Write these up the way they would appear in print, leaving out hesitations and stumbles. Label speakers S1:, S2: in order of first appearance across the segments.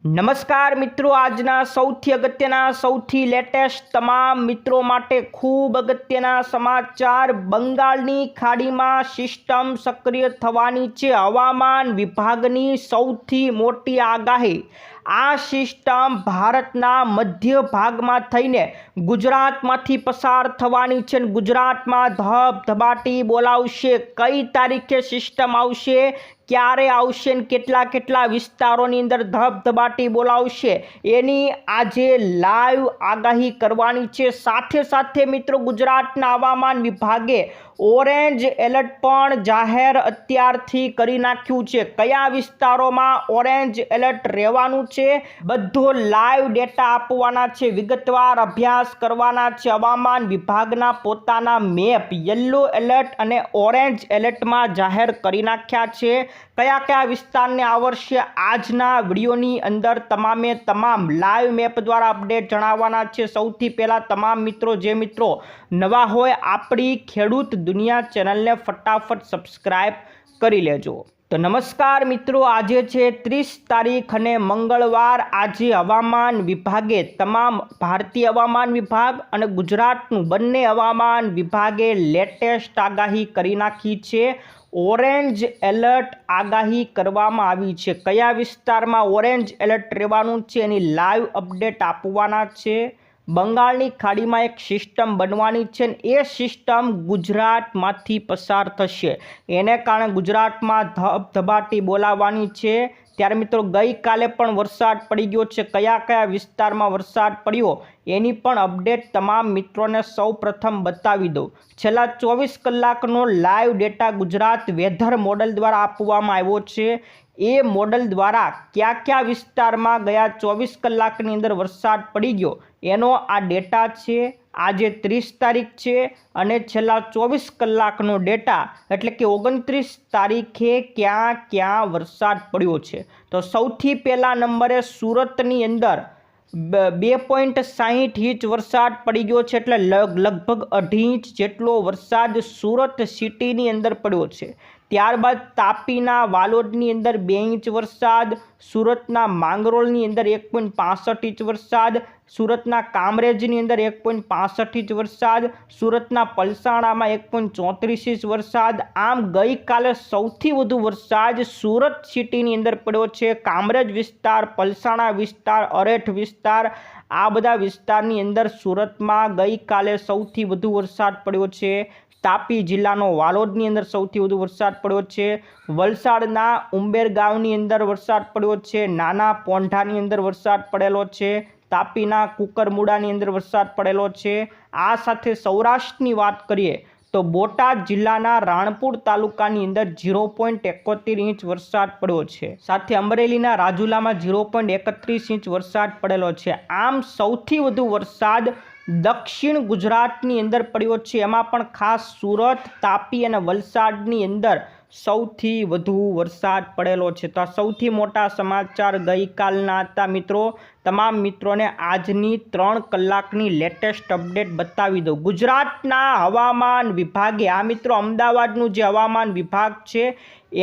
S1: નમસ્કાર મિત્રો, આજના સૌથી અગત્યના સૌથી લેટેસ્ટ તમામ મિત્રો માટે ખૂબ અગત્યના સમાચાર। બંગાળની ખાડીમાં સિસ્ટમ સક્રિય થવાની છે। હવામાન વિભાગની સૌથી મોટી આગાહી। આ સિસ્ટમ ભારતના મધ્ય ભાગમાં થઈને ગુજરાતમાંથી પસાર થવાની છે। ગુજરાતમાં ધબધબાટી બોલાવશે। કઈ તારીખે સિસ્ટમ આવશે, ક્યારે આવશે, કેટલા કેટલા વિસ્તારોની અંદર ધબધબાટી બોલાવશે એની આજે લાઈવ આગાહી કરવાની છે। સાથે સાથે મિત્રો, ગુજરાતના હવામાન વિભાગે ઓરેન્જ એલર્ટ પણ જાહેર અત્યારથી કરી નાખ્યું છે। કયા વિસ્તારોમાં ઓરેન્જ એલર્ટ રહેવાનું છે, બધો લાઈવ ડેટા આપવાના છે, વિગતવાર અભ્યાસ કરવાના છે। હવામાન વિભાગના પોતાના મેપ યલો એલર્ટ અને ઓરેન્જ એલર્ટમાં જાહેર કરી નાખ્યા છે। કયા કયા વિસ્તારને આવરશે આજના વિડીયોની અંદર તમામે તમામ લાઈવ મેપ દ્વારા અપડેટ જણાવવાના છે। સૌથી પહેલાં તમામ મિત્રો, જે મિત્રો નવા હોય, આપણી ખેડૂત દુનિયા ચેનલને ફટાફટ સબસ્ક્રાઈબ કરી લેજો। તો નમસ્કાર મિત્રો, આજે છે 30 તારીખ અને મંગળવાર। આજે હવામાન વિભાગે તમામ ભારતીય હવામાન વિભાગ અને ગુજરાતનું બંને હવામાન વિભાગે લેટેસ્ટ આગાહી કરી નાખી છે। ઓરેન્જ એલર્ટ આગાહી કરવામાં આવી છે। કયા વિસ્તારમાં ઓરેન્જ એલર્ટ રહેવાનું છે એની લાઈવ અપડેટ આપવાના છે। બંગાળની ખાડીમાં એક સિસ્ટમ બનવાની છે અને એ સિસ્ટમ ગુજરાતમાંથી પસાર થશે, એને કારણે ગુજરાતમાં ધબધબાટી બોલાવવાની છે। ત્યારે મિત્રો, ગઈકાલે પણ વરસાદ પડી ગયો છે। કયા કયા વિસ્તારમાં વરસાદ પડ્યો એની પણ અપડેટ તમામ મિત્રોને સૌ પ્રથમ બતાવી દઉં। છેલ્લા 24 કલાકનો live data Gujarat weather model દ્વારા આપવામાં આવ્યો છે। એ મોડલ દ્વારા કયા કયા વિસ્તારમાં ગયા 24 કલાકની અંદર વરસાદ પડી ગયો એનો આ ડેટા છે। આજે 30 તારીખ છે અને છેલ્લા 24 કલાકનો ડેટા એટલે કે 29 તારીખે ક્યાં ક્યાં વરસાદ પડ્યો છે। તો સૌથી પહેલા નંબરે સુરતની અંદર 2.60 ઇંચ વરસાદ પડી ગયો છે, એટલે લગભગ 2.5 ઇંચ જેટલો વરસાદ સુરત સિટીની અંદર પડ્યો છે। ત્યારબાદ તાપીના વાલોડની અંદર 2 ઇંચ વરસાદ, સુરતના માંગરોળની અંદર 1.65 ઇંચ વરસાદ, સુરતના કામરેજની અંદર 1.65 ઇંચ વરસાદ, સુરતના પલસાણામાં 1.34 ઇંચ વરસાદ। આમ ગઈકાલે સૌથી વધુ વરસાદ સુરત સિટીની અંદર પડ્યો છે। કામરેજ વિસ્તાર, પલસાણા વિસ્તાર, અરેઠ વિસ્તાર, આ બધા વિસ્તારની અંદર સુરતમાં ગઈકાલે સૌથી વધુ વરસાદ પડ્યો છે। તાપી જિલ્લાનો વાલોડની અંદર સૌથી વધુ વરસાદ પડ્યો છે। વલસાડના ઉંબેરગાંવની અંદર વરસાદ પડ્યો છે। નાના પોંઢાની અંદર વરસાદ પડેલો છે। તાપીના કુકરમુડાની અંદર વરસાદ પડેલો છે। આ સાથે સૌરાષ્ટ્રની વાત કરીએ તો બોટાદ જિલ્લાના રાણપુર તાલુકાની અંદર 0.71 ઇંચ વરસાદ પડ્યો છે। સાથે અમરેલીના રાજુલામાં 0.31 ઇંચ વરસાદ પડેલો છે। આમ સૌથી વધુ વરસાદ દક્ષિણ ગુજરાતની અંદર પડ્યો છે। એમાં પણ ખાસ સુરત, તાપી અને વલસાડની અંદર સૌથી વધુ વરસાદ પડેલો છે। તો આ સૌથી મોટા સમાચાર ગઈકાલના હતા મિત્રો। તમામ મિત્રોને આજની 3 કલાકની લેટેસ્ટ અપડેટ બતાવી દઉં। ગુજરાતના હવામાન વિભાગે, આ મિત્રો અમદાવાદનું જે હવામાન વિભાગ છે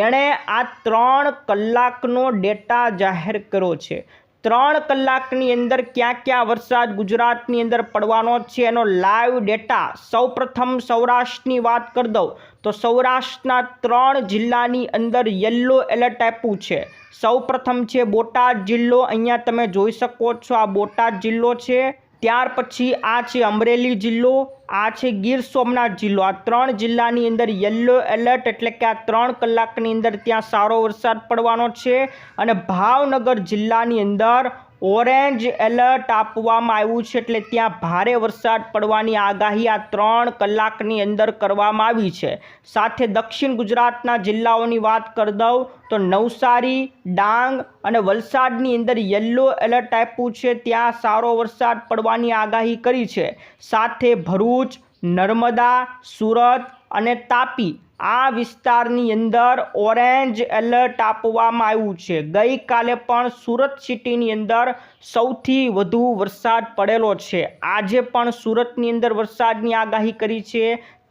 S1: એણે આ 3 કલાકનો ડેટા જાહેર કર્યો છે। 3 કલાકની અંદર ક્યાં ક્યાં વરસાદ ગુજરાતની અંદર પડવાનો છે એનો લાઈવ ડેટા સૌપ્રથમ સૌરાષ્ટ્રની વાત કરી દઉં તો સૌરાષ્ટ્રના 3 જિલ્લાની અંદર યલો એલર્ટ આપ્યું છે। સૌપ્રથમ છે બોટાદ જિલ્લો, અહીંયા તમે જોઈ શકો છો, આ બોટાદ જિલ્લો છે। ત્યાર પછી આ છે અમરેલી જિલ્લો, આ છે ગીર સોમનાથ જિલ્લો। આ 3 જિલ્લાની અંદર યલો એલર્ટ એટલે કે આ 3 કલાકની અંદર ત્યાં સારો વરસાદ પડવાનો છે। અને ભાવનગર જિલ્લાની અંદર ઓરેન્જ એલર્ટ આપવામાં આવ્યું છે, એટલે ત્યાં ભારે વરસાદ પડવાની આગાહી આ 3 કલાકની અંદર કરવામાં આવી છે। સાથે દક્ષિણ ગુજરાતના જિલ્લાઓની વાત કરી દઉં તો નવસારી, ડાંગ અને વલસાડની અંદર યલો એલર્ટ આપ્યું છે, ત્યાં સારો વરસાદ પડવાની આગાહી કરી છે। સાથે ભરૂચ, નર્મદા, સુરત અને તાપી આ વિસ્તારની અંદર ઓરેન્જ એલર્ટ આપવામાં આવ્યું છે। ગઈકાલે પણ સુરત સિટીની અંદર સૌથી વધુ વરસાદ પડેલો છે। આજે પણ સુરતની અંદર વરસાદની આગાહી કરી છે।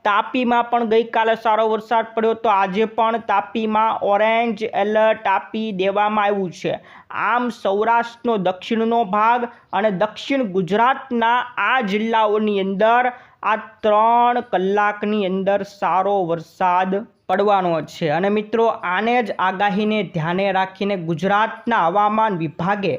S1: તાપીમાં પણ ગઈકાલે સારો વરસાદ પડ્યો, તો આજે પણ તાપીમાં ઓરેન્જ એલર્ટ આપી દેવામાં આવ્યું છે. આમ સૌરાષ્ટ્રનો દક્ષિણનો ભાગ અને દક્ષિણ ગુજરાતના આ જિલ્લાઓની અંદર આ 3 કલાકની અંદર સારો વરસાદ પડવાનો છે. અને મિત્રો, આને જ આગાહીને ધ્યાને રાખીને ગુજરાતના હવામાન વિભાગે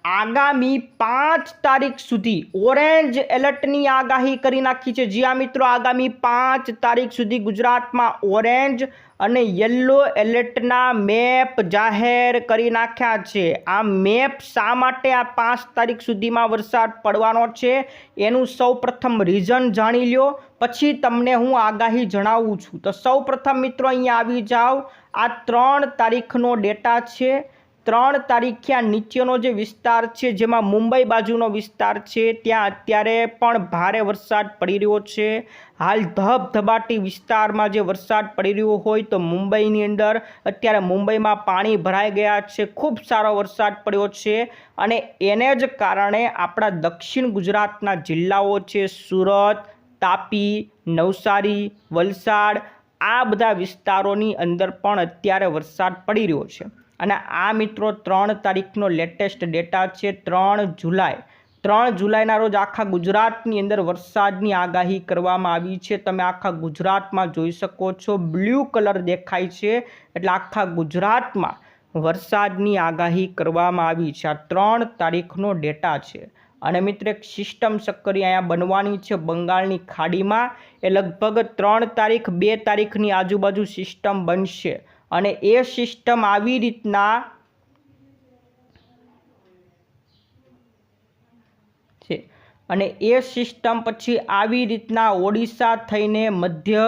S1: આગામી 5 તારીખ સુધી ઓરેન્જ એલર્ટની આગાહી કરી નાખી છે. જી હા મિત્રો, આગામી 5 તારીખ સુધી ગુજરાતમાં ઓરેન્જ અને યલો એલર્ટના મેપ જાહેર કરી નાખ્યા છે. આ મેપ શા માટે આ 5 તારીખ સુધીમાં વરસાદ પડવાનો છે એનું સૌપ્રથમ રીઝન જાણી લ્યો, પછી તમને હું આગાહી જણાવું છું. તો સૌપ્રથમ મિત્રો અહીંયા આવી જાઓ. આ 3 તારીખનો ડેટા છે. 3 તારીખે આ નીચેનો જે વિસ્તાર છે, જેમાં મુંબઈ બાજુનો વિસ્તાર છે, ત્યાં અત્યારે પણ ભારે વરસાદ પડી રહ્યો છે. હાલ ધબધબાટી વિસ્તારમાં જે વરસાદ પડી રહ્યો હોય તો મુંબઈની અંદર અત્યારે મુંબઈમાં પાણી ભરાઈ ગયા છે. ખૂબ સારો વરસાદ પડ્યો છે અને એને જ કારણે આપણા દક્ષિણ ગુજરાતના જિલ્લાઓ છે, સુરત, તાપી, નવસારી, વલસાડ, આ બધા વિસ્તારોની અંદર પણ અત્યારે વરસાદ પડી રહ્યો છે. અને આ મિત્રો 3 તારીખનો લેટેસ્ટ ડેટા છે. 3 જુલાઈના રોજ આખા ગુજરાતની અંદર વરસાદની આગાહી કરવામાં આવી છે. તમે આખા ગુજરાતમાં જોઈ શકો છો, બ્લુ કલર દેખાય છે, એટલે આખા ગુજરાતમાં વરસાદની આગાહી કરવામાં આવી છે. આ 3 તારીખનો ડેટા છે. અને મિત્રો એક સિસ્ટમ સક્રિય અહીંયા બનવાની છે બંગાળની ખાડીમાં. એ લગભગ 3 તારીખ 2 તારીખની આજુબાજુ સિસ્ટમ બનશે અને એ સિસ્ટમ આવી રીતના છે અને એ સિસ્ટમ પછી આવી રીતના ઓડિશા થઈને મધ્ય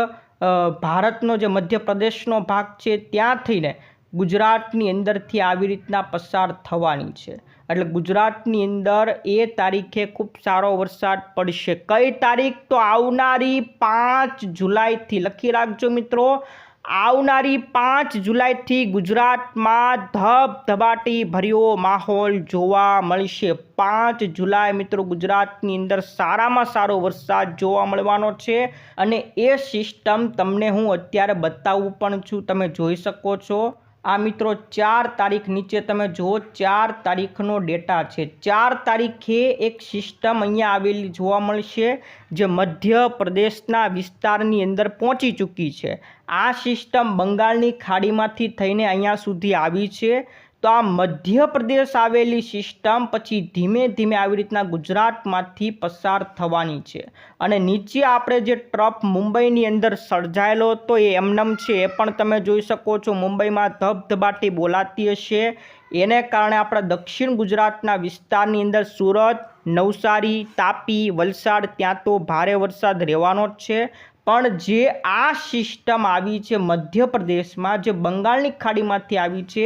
S1: ભારતનો જે મધ્યપ્રદેશનો ભાગ છે ત્યાં થઈને ગુજરાતની અંદરથી આવી રીતના પસાર થવાની છે. એટલે ગુજરાતની અંદર એ તારીખે ખૂબ સારો વરસાદ પડશે. કઈ તારીખ? તો આવનારી 5 જુલાઈથી. લખી રાખજો મિત્રો, આવનારી 5 જુલાઈથી ગુજરાતમાં ધબધબાટી ભર્યો માહોલ જોવા મળશે. 5 જુલાઈ મિત્રો ગુજરાતની અંદર સારામાં સારો વરસાદ જોવા મળવાનો છે અને એ સિસ્ટમ તમને હું અત્યારે બતાવું પણ છું. તમે જોઈ શકો છો. આ મિત્રો 4 તારીખ નીચે તમે જુઓ, 4 તારીખનો ડેટા છે. 4 તારીખે એક સિસ્ટમ અહીંયા આવેલી જોવા મળશે જે મધ્યપ્રદેશના વિસ્તારની અંદર પહોંચી ચૂકી છે. આ સિસ્ટમ બંગાળની ખાડીમાંથી થઈને અહીંયા સુધી આવી છે. તો આ મધ્યપ્રદેશ આવેલી સિસ્ટમ પછી ધીમે ધીમે આવી રીતના ગુજરાતમાંથી પસાર થવાની છે અને નીચે આપણે જે ટ્રફ મુંબઈની અંદર સર્જાયેલો હતો એ એમનેમ છે, એ પણ તમે જોઈ શકો છો. મુંબઈમાં ધબધબાટી બોલાતી હશે, એને કારણે આપણા દક્ષિણ ગુજરાતના વિસ્તારની અંદર સુરત, નવસારી, તાપી, વલસાડ ત્યાં તો ભારે વરસાદ રહેવાનો જ છે. પણ જે આ સિસ્ટમ આવી છે મધ્યપ્રદેશમાં, જે બંગાળની ખાડીમાંથી આવી છે,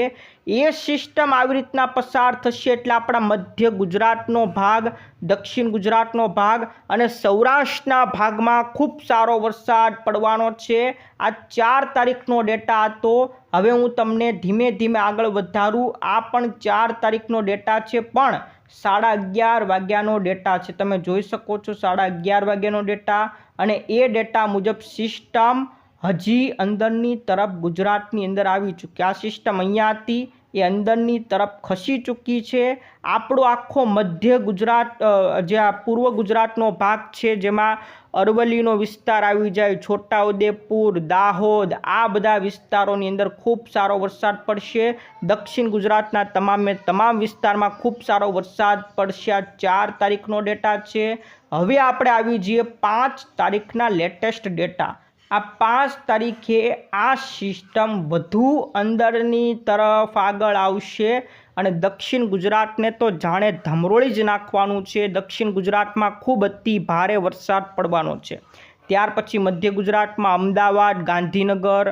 S1: એ સિસ્ટમ આવી રીતના પસાર થશે એટલે આપણા મધ્ય ગુજરાતનો ભાગ, દક્ષિણ ગુજરાતનો ભાગ અને સૌરાષ્ટ્રના ભાગમાં ખૂબ સારો વરસાદ પડવાનો છે. આ 4 તારીખનો ડેટા હતો. હવે હું તમને ધીમે ધીમે આગળ વધારું. આ પણ 4 તારીખનો ડેટા છે, પણ 11:30 વાગ્યાનો ડેટા છે. તમે જોઈ શકો છો 11:30 વાગ્યાનો ડેટા. અને એ ડેટા મુજબ સિસ્ટમ હજી અંદરની તરફ ગુજરાતની અંદર આવી ચૂકી. આ સિસ્ટમ અહીંયા હતી, એ અંદરની તરફ ખસી ચૂકી છે. આપણો આખો મધ્ય ગુજરાત, જે આ પૂર્વ ગુજરાતનો ભાગ છે, જેમાં અરવલ્લીનો વિસ્તાર આવી જાય, છોટાઉદેપુર, દાહોદ, આ બધા વિસ્તારોની અંદર ખૂબ સારો વરસાદ પડશે. દક્ષિણ ગુજરાતના તમામ વિસ્તારમાં ખૂબ સારો વરસાદ પડશે. આ 4 તારીખનો ડેટા છે. હવે આપણે આવી જઈએ 5 તારીખના લેટેસ્ટ ડેટા. આ 5 તારીખે આ સિસ્ટમ વધુ અંદરની તરફ આગળ આવશે અને દક્ષિણ ગુજરાતને તો જાણે ધમરોળી જ નાખવાનું છે. દક્ષિણ ગુજરાતમાં ખૂબ અતિ ભારે વરસાદ પડવાનો છે. ત્યાર પછી મધ્ય ગુજરાતમાં અમદાવાદ, ગાંધીનગર,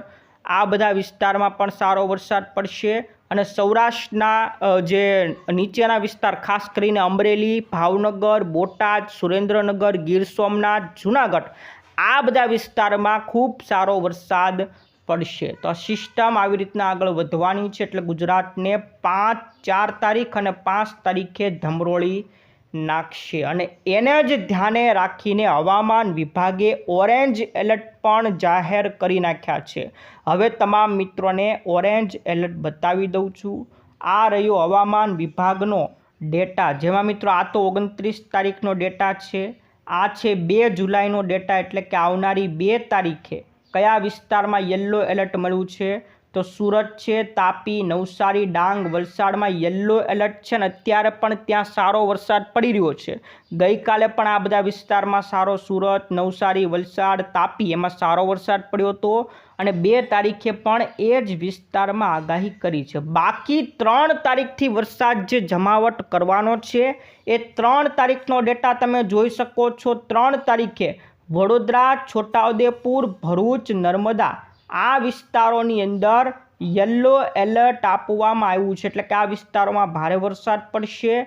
S1: આ બધા વિસ્તારમાં પણ સારો વરસાદ પડશે અને સૌરાષ્ટ્રના જે નીચેના વિસ્તાર, ખાસ કરીને અમરેલી, ભાવનગર, બોટાદ, સુરેન્દ્રનગર, ગીર સોમનાથ, જૂનાગઢ, આ બધા વિસ્તારમાં ખૂબ સારો વરસાદ પડશે. તો આ સિસ્ટમ આવી રીતના આગળ વધવાની છે એટલે ગુજરાતને 4 તારીખ અને 5 તારીખે ધમરોળી નાખશે અને એને જ ધ્યાને રાખીને હવામાન વિભાગે ઓરેન્જ એલર્ટ પણ જાહેર કરી નાખ્યા છે. હવે તમામ મિત્રોને ઓરેન્જ એલર્ટ બતાવી દઉં છું. આ રહ્યો હવામાન વિભાગનો ડેટા, જેમાં મિત્રો આ તો 29 તારીખનો ડેટા છે. આ છે 2 જુલાઈનો ડેટા, એટલે કે આવનારી 2 તારીખે કયા વિસ્તારમાં યલો એલર્ટ મળ્યું છે. તો સુરત છે, તાપી, નવસારી, ડાંગ, વલસાડમાં યલો એલર્ટ છે અને અત્યારે પણ ત્યાં સારો વરસાદ પડી રહ્યો છે. ગઈકાલે પણ આ બધા વિસ્તારમાં સારો, સુરત, નવસારી, વલસાડ, તાપી એમાં સારો વરસાદ પડ્યો હતો અને 2 તારીખે પણ એ જ વિસ્તારમાં આગાહી કરી છે. બાકી 3 તારીખથી વરસાદ જે જમાવટ કરવાનો છે એ 3 તારીખનો ડેટા તમે જોઈ શકો છો. 3 તારીખે વડોદરા, છોટાઉદેપુર, ભરૂચ, નર્મદા આ વિસ્તારોની અંદર યલો એલર્ટ આપવામાં આવ્યું છે, એટલે કે આ વિસ્તારોમાં ભારે વરસાદ પડશે.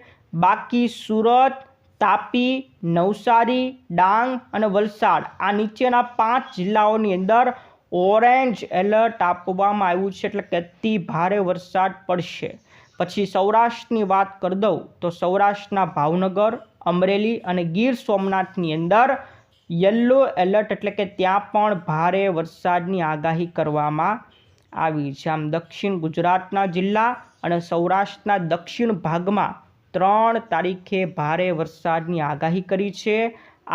S1: બાકી સુરત, તાપી, નવસારી, ડાંગ અને વલસાડ આ નીચેના 5 જિલ્લાઓની અંદર ઓરેન્જ એલર્ટ આપવામાં આવ્યું છે, એટલે કે અતિ ભારે વરસાદ પડશે. પછી સૌરાષ્ટ્રની વાત કરી દઉં તો સૌરાષ્ટ્રના ભાવનગર, અમરેલી અને ગીર સોમનાથની અંદર યલો એલર્ટ, એટલે કે ત્યાં પણ ભારે વરસાદની આગાહી કરવામાં આવી છે. આમ દક્ષિણ ગુજરાતના જિલ્લા અને સૌરાષ્ટ્રના દક્ષિણ ભાગમાં 3 તારીખે ભારે વરસાદની આગાહી કરી છે.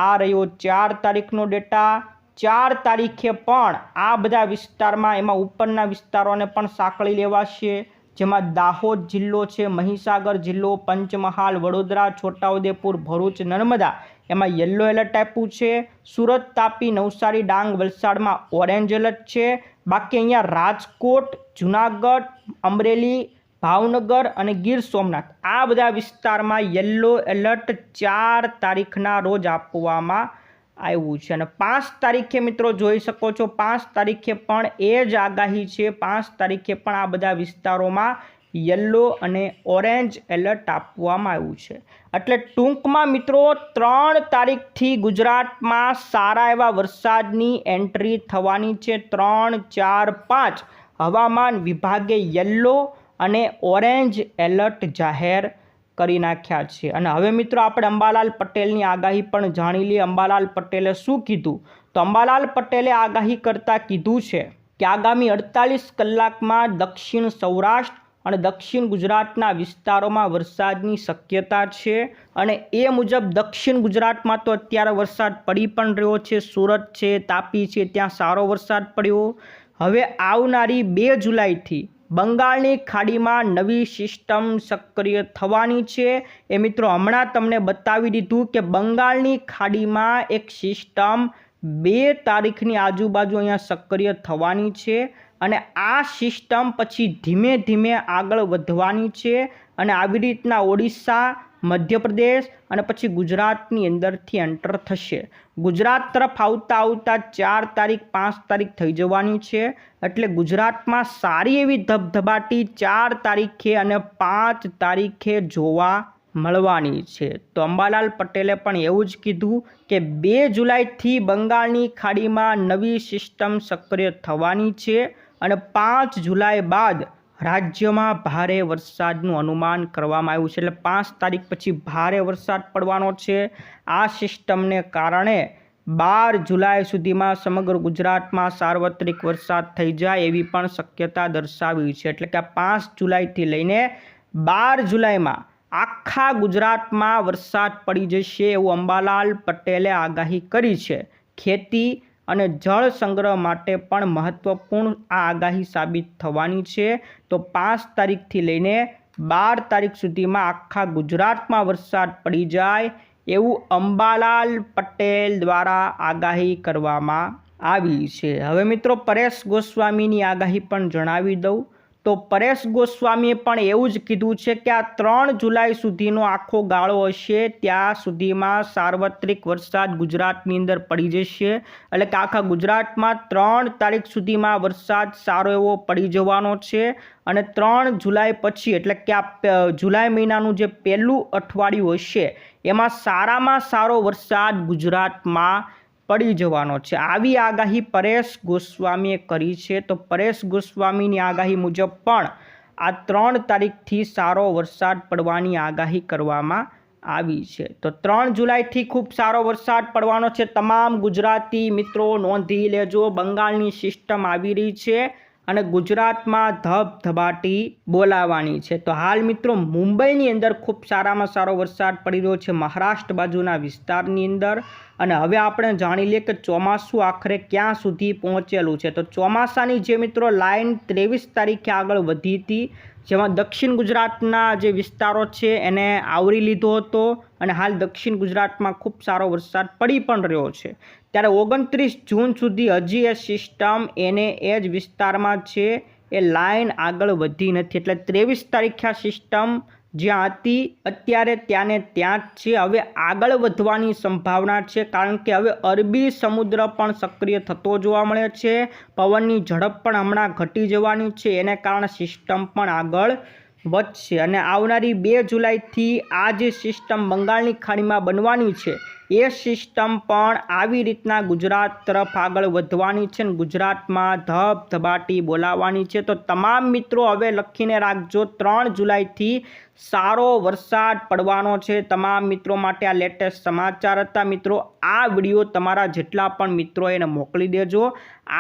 S1: આ રહ્યો 4 તારીખનો ડેટા. 4 તારીખે પણ આ બધા વિસ્તારમાં, એમાં ઉપરના વિસ્તારોને પણ સાંકળી લેવાશે, જેમાં દાહોદ જિલ્લો છે, મહીસાગર જિલ્લો, પંચમહાલ, વડોદરા, છોટાઉદેપુર, ભરૂચ, નર્મદા એમાં યલો એલર્ટ આપ્યું છે. સુરત, તાપી, નવસારી, ડાંગ, વલસાડમાં ઓરેન્જ એલર્ટ છે. બાકી અહીંયા રાજકોટ, જુનાગઢ, અમરેલી, ભાવનગર અને ગીર સોમનાથ આ બધા વિસ્તારમાં યલો એલર્ટ 4 તારીખના રોજ આપવામાં આવ્યું છે. અને 5 તારીખે મિત્રો જોઈ શકો છો, 5 તારીખે પણ એ જ આગાહી છે. 5 તારીખે પણ આ બધા વિસ્તારોમાં યલો અને ઓરેન્જ એલર્ટ આપવામાં આવ્યું છે. એટલે ટૂંકમાં મિત્રો 3 તારીખથી ગુજરાતમાં સારા એવા વરસાદની એન્ટ્રી થવાની છે. 3, 4, 5 હવામાન વિભાગે યલો અને ઓરેન્જ એલર્ટ જાહેર કરી નાખ્યા છે. અને હવે મિત્રો આપણે અંબાલાલ પટેલની આગાહી પણ જાણી લઈએ. અંબાલાલ પટેલે શું કીધું? તો અંબાલાલ પટેલે આગાહી કરતા કીધું છે કે આગામી 48 કલાકમાં દક્ષિણ સૌરાષ્ટ્ર અને દક્ષિણ ગુજરાતના વિસ્તારોમાં વરસાદની શક્યતા છે. અને એ મુજબ દક્ષિણ ગુજરાતમાં તો અત્યારે વરસાદ પડી પણ રહ્યો છે. સુરત છે, તાપી છે, ત્યાં સારો વરસાદ પડ્યો. હવે આવનારી 2 જુલાઈથી બંગાળની ખાડીમાં નવી સિસ્ટમ સક્રિય થવાની છે. એ મિત્રો હમણાં તમને બતાવી દીધું કે બંગાળની ખાડીમાં એક સિસ્ટમ 2 તારીખની આજુબાજુ અહીંયા સક્રિય થવાની છે અને આ સિસ્ટમ પછી ધીમે ધીમે આગળ વધવાની છે અને આવી રીતના ઓડિશા, મધ્યપ્રદેશ અને પછી ગુજરાતની અંદરથી એન્ટર થશે. ગુજરાત તરફ આવતા 4 તારીખ 5 તારીખ થઈ જવાની છે. એટલે ગુજરાતમાં સારી એવી ધબધબાટી 4 તારીખે અને 5 તારીખે જોવા મળવાની છે. તો અંબાલાલ પટેલે પણ એવું જ કીધું કે 2 જુલાઈથી બંગાળની ખાડીમાં નવી સિસ્ટમ સક્રિય થવાની છે અને 5 જુલાઈ બાદ રાજ્યમાં ભારે વરસાદનું અનુમાન કરવામાં આવ્યું છે. એટલે 5 તારીખ પછી ભારે વરસાદ પડવાનો છે. આ સિસ્ટમને કારણે 12 જુલાઈ સુધીમાં સમગ્ર ગુજરાતમાં સાર્વત્રિક વરસાદ થઈ જાય એવી પણ શક્યતા દર્શાવી છે. એટલે કે 5 જુલાઈથી લઈને 12 જુલાઈમાં આખા ગુજરાતમાં વરસાદ પડી જશે એવું અંબાલાલ પટેલે આગાહી કરી છે. ખેતી અને જળ સંગ્રહ માટે પણ મહત્વપૂર્ણ આ આગાહી સાબિત થવાની છે. તો 5 તારીખથી લઈને 12 તારીખ સુધીમાં આખા ગુજરાતમાં વરસાદ પડી જાય એવું અંબાલાલ પટેલ દ્વારા આગાહી કરવામાં આવી છે. હવે મિત્રો પરેશ ગોસ્વામીની આગાહી પણ જણાવી દઉં. તો પરેશ ગોસ્વામીએ પણ એવું જ કીધું છે કે આ 3 જુલાઈ સુધીનો આખો ગાળો હશે, ત્યાં સુધીમાં સાર્વત્રિક વરસાદ ગુજરાતની અંદર પડી જશે. એટલે કે આખા ગુજરાતમાં 3 તારીખ સુધીમાં વરસાદ સારો એવો પડી જવાનો છે અને 3 જુલાઈ પછી, એટલે કે આ જુલાઈ મહિનાનું જે પહેલું અઠવાડિયું હશે એમાં સારામાં સારો વરસાદ ગુજરાતમાં પડી જવાનો છે. આવી આગાહી પરેશ ગોસ્વામીએ કરી છે. તો પરેશ ગોસ્વામીની આગાહી મુજબ પણ આ 3 તારીખથી સારો વરસાદ પડવાની આગાહી કરવામાં આવી છે। તો 3 જુલાઈથી ખૂબ સારો વરસાદ પડવાનો છે। તમામ ગુજરાતી મિત્રો નોંધી લેજો, બંગાળની સિસ્ટમ આવી રહી છે અને ગુજરાતમાં ધબધબાટી બોલાવવાની છે। તો હાલ મિત્રો મુંબઈની અંદર ખૂબ સારામાં સારો વરસાદ પડી રહ્યો છે, મહારાષ્ટ્ર બાજુના વિસ્તારની અંદર। અને હવે આપણે જાણી લઈએ કે ચોમાસું આખરે ક્યાં સુધી પહોંચેલું છે। તો ચોમાસાની જે મિત્રો લાઈન 23 તારીખે આગળ વધી હતી, જેમાં દક્ષિણ ગુજરાતના જે વિસ્તારો છે એને આવરી લીધો હતો અને હાલ દક્ષિણ ગુજરાતમાં ખૂબ સારો વરસાદ પડી પણ રહ્યો છે। ત્યારે 29 જૂન સુધી હજી એ સિસ્ટમ એને એ જ વિસ્તારમાં છે, એ લાઈન આગળ વધી નથી। એટલે 23 તારીખે આ સિસ્ટમ જ્યાં હતી અત્યારે ત્યાંને ત્યાં જ છે, હવે આગળ વધવાની સંભાવના છે, કારણ કે હવે અરબી સમુદ્ર પણ સક્રિય થતો જોવા મળે છે, પવનની ઝડપ પણ હમણાં ઘટી જવાની છે, એને કારણે સિસ્ટમ પણ આગળ વધશે અને આવનારી 2 જુલાઈથી આ જે સિસ્ટમ બંગાળની ખાડીમાં બનવાની છે એ સિસ્ટમ પણ આવી રીતના ગુજરાત તરફ આગળ વધવાની છે અને ગુજરાતમાં ધબધબાટી બોલાવવાની છે। તો તમામ મિત્રો હવે લખીને રાખજો, 3 જુલાઈથી સારો વરસાદ પડવાનો છે। તમામ મિત્રો માટે આ લેટેસ્ટ સમાચાર હતા। મિત્રો આ વિડીયો તમારા જેટલા પણ મિત્રો એને મોકલી દેજો।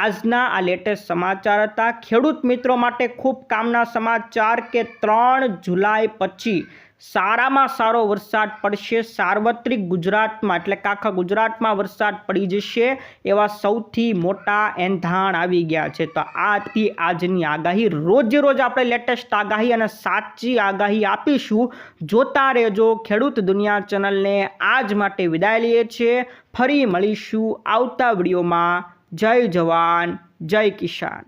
S1: આજના આ લેટેસ્ટ સમાચાર હતા। ખેડૂત મિત્રો માટે ખૂબ કામના સમાચાર કે 3 જુલાઈ પછી સારામાં સારો વરસાદ પડશે સાર્વત્રિક ગુજરાતમાં, એટલે કે આખા ગુજરાતમાં વરસાદ પડી જશે એવા સૌથી મોટા એંધાણ આવી ગયા છે। તો આ હતી આજની આગાહી। રોજે રોજ આપણે લેટેસ્ટ આગાહી અને સાચી આગાહી આપીશું, જોતા રહેજો ખેડૂત દુનિયા ચેનલને। આજ માટે વિદાય લઈએ છીએ, ફરી મળીશું આવતા વિડીયોમાં। જય જવાન જય કિસાન।